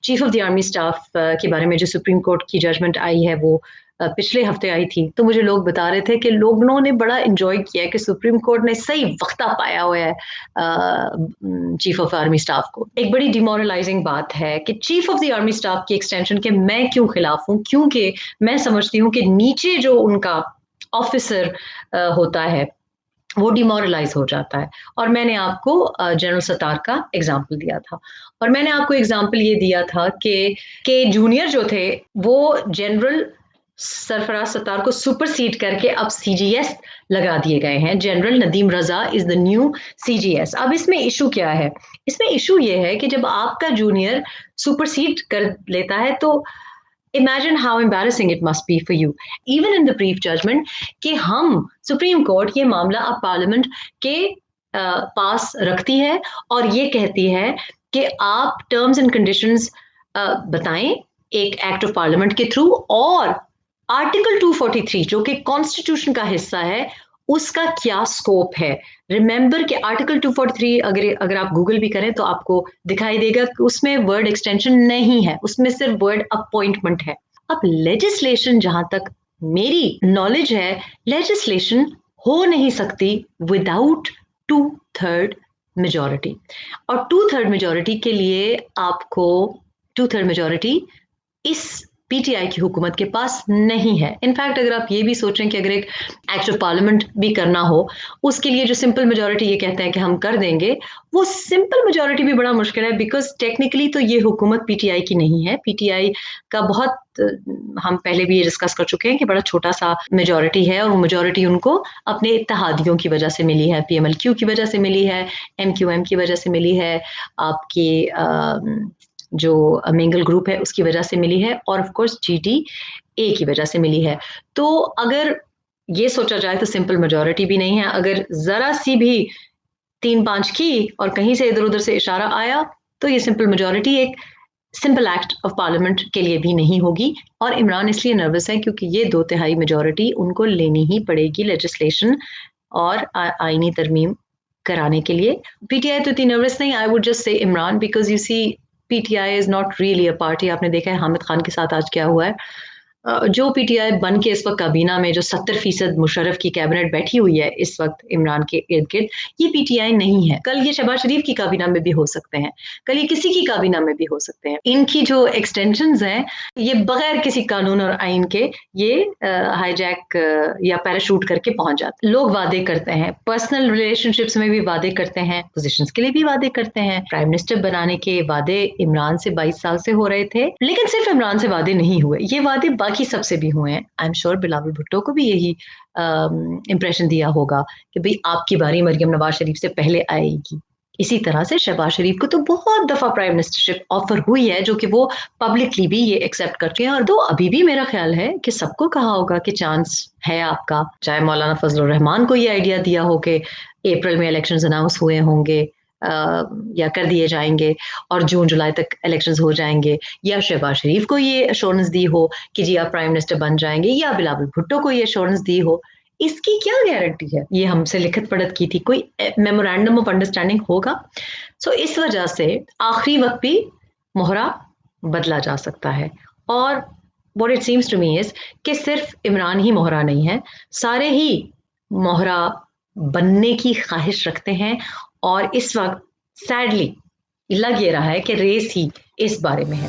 Chief of the army staff के बारे में जो सुप्रीम कोर्ट की जजमेंट आई है वो पिछले हफ्ते आई थी, तो मुझे लोग बता रहे थे कि लोगों ने बड़ा इंजॉय किया है कि सुप्रीम कोर्ट ने सही वक्ता पाया हुआ है चीफ ऑफ आर्मी स्टाफ को। एक बड़ी डिमोरलाइजिंग बात है कि chief of the army staff की एक्सटेंशन के मैं क्यों खिलाफ हूँ, क्योंकि मैं समझती हूँ कि नीचे जो उनका ऑफिसर होता है वो डिमोरलाइज हो जाता है। और मैंने आपको जनरल सत्तार का एग्जाम्पल दिया था, और मैंने आपको एग्जाम्पल ये दिया था कि जूनियर जो थे वो जनरल सरफराज सत्तार को सुपरसीड करके अब सीजीएस लगा दिए गए हैं। General Nadeem Raza is the new CGS. अब इसमें इशू क्या है? इसमें इशू ये है कि जब आपका जूनियर सुपरसीड कर लेता है तो imagine how embarrassing it must be for you, even in the brief judgment, कि हम सुप्रीम कोर्ट ये मामला अब पार्लियामेंट के पास रखती है और ये कहती है कि आप टर्म्स एंड कंडीशंस बताएं एक एक्ट ऑफ पार्लियामेंट के थ्रू, और आर्टिकल 243 जो कि कॉन्स्टिट्यूशन का हिस्सा है उसका क्या स्कोप है। रिमेंबर कि आर्टिकल 243 अगर आप गूगल भी करें तो आपको दिखाई देगा कि उसमें वर्ड एक्सटेंशन नहीं है, उसमें सिर्फ वर्ड अपॉइंटमेंट है। अब लेजिस्लेशन, जहां तक मेरी नॉलेज है, लेजिस्लेशन हो नहीं सकती विदाउट 2/3 मेजोरिटी, और 2/3 मेजोरिटी के लिए आपको 2/3 मेजोरिटी इस पीटीआई की हुकूमत के पास नहीं है। इनफैक्ट अगर आप ये भी सोचें कि अगर एक एक्ट ऑफ पार्लियामेंट भी करना हो, उसके लिए जो सिंपल मेजोरिटी ये कहते हैं कि हम कर देंगे, वो सिंपल मेजोरिटी भी बड़ा मुश्किल है, बिकॉज टेक्निकली तो ये हुकूमत पीटीआई की नहीं है। पीटीआई का बहुत हम पहले भी ये डिस्कस कर चुके हैं कि बड़ा छोटा सा मेजोरिटी है, और वो मेजोरिटी उनको अपने इत्तेहादियों की वजह से मिली है, पीएमएलक्यू की वजह से मिली है, एमक्यूएम की वजह से मिली है, आपकी जो मिंगल ग्रुप है उसकी वजह से मिली है, और ऑफ कोर्स जीटीए की वजह से मिली है। तो अगर ये सोचा जाए तो सिंपल मेजोरिटी भी नहीं है। अगर जरा सी भी 3-5 की और कहीं से इधर उधर से इशारा आया तो ये सिंपल मेजोरिटी एक सिंपल एक्ट ऑफ पार्लियामेंट के लिए भी नहीं होगी। और इमरान इसलिए नर्वस है क्योंकि ये 2/3 मेजोरिटी उनको लेनी ही पड़ेगी लेजिस्लेशन और आईनी तरमीम कराने के लिए। पीटीआई तो इतनी नर्वस नहीं, आई would just say Imran, because you see PTI is not really a party. आपने देखा है हामिद खान के साथ आज क्या हुआ है। जो पीटीआई बन के इस वक्त काबीना में जो 70% मुशर्रफ की कैबिनेट बैठी हुई है इस वक्त इमरान के इर्द गिर्द, ये पीटीआई नहीं है। कल ये शहबाज शरीफ की काबीना में भी हो सकते हैं, कल ये किसी की काबीना में भी हो सकते हैं। इनकी जो एक्सटेंशंस हैं ये बगैर किसी कानून और आइन के ये हाईजैक या पैराशूट करके पहुंच जाते। लोग वादे करते हैं, पर्सनल रिलेशनशिप्स में भी वादे करते हैं, पोजीशंस के लिए भी वादे करते हैं। प्राइम मिनिस्टर बनाने के वादे इमरान से 22 साल से हो रहे थे, लेकिन सिर्फ इमरान से वादे नहीं हुए, ये वादे बाकी सबसे भी हुए हैं। I am sure Bilawal Bhutto को भी यही इंप्रेशन दिया होगा कि भाई आपकी बारी मरियम नवाज शरीफ से पहले आएगी। इसी तरह से शहबाज शरीफ को तो बहुत दफा प्राइम मिनिस्टरशिप ऑफर हुई है, जो कि वो पब्लिकली भी ये एक्सेप्ट करते हैं। और तो अभी भी मेरा ख्याल है कि सबको कहा होगा कि चांस है आपका, चाहे मौलाना फजलुर रहमान को ये आइडिया दिया हो कि अप्रैल में इलेक्शंस अनाउंस हुए होंगे या कर दिए जाएंगे और जून जुलाई तक इलेक्शंस हो जाएंगे, या शहबाज शरीफ को ये अश्योरेंस दी हो कि जी आप प्राइम मिनिस्टर बन जाएंगे, या बिलावल भुट्टो को ये अश्योरेंस दी हो, इसकी क्या गारंटी है? ये हमसे लिखत पढ़त की थी, कोई मेमोरेंडम ऑफ अंडरस्टैंडिंग होगा। सो इस वजह से आखिरी वक्त भी मोहरा बदला जा सकता है। और what it seems to me is कि सिर्फ इमरान ही मोहरा नहीं है, सारे ही मोहरा बनने की ख्वाहिश रखते हैं। और इस वक्त सैडली लग ये रहा है कि रेस ही इस बारे में है।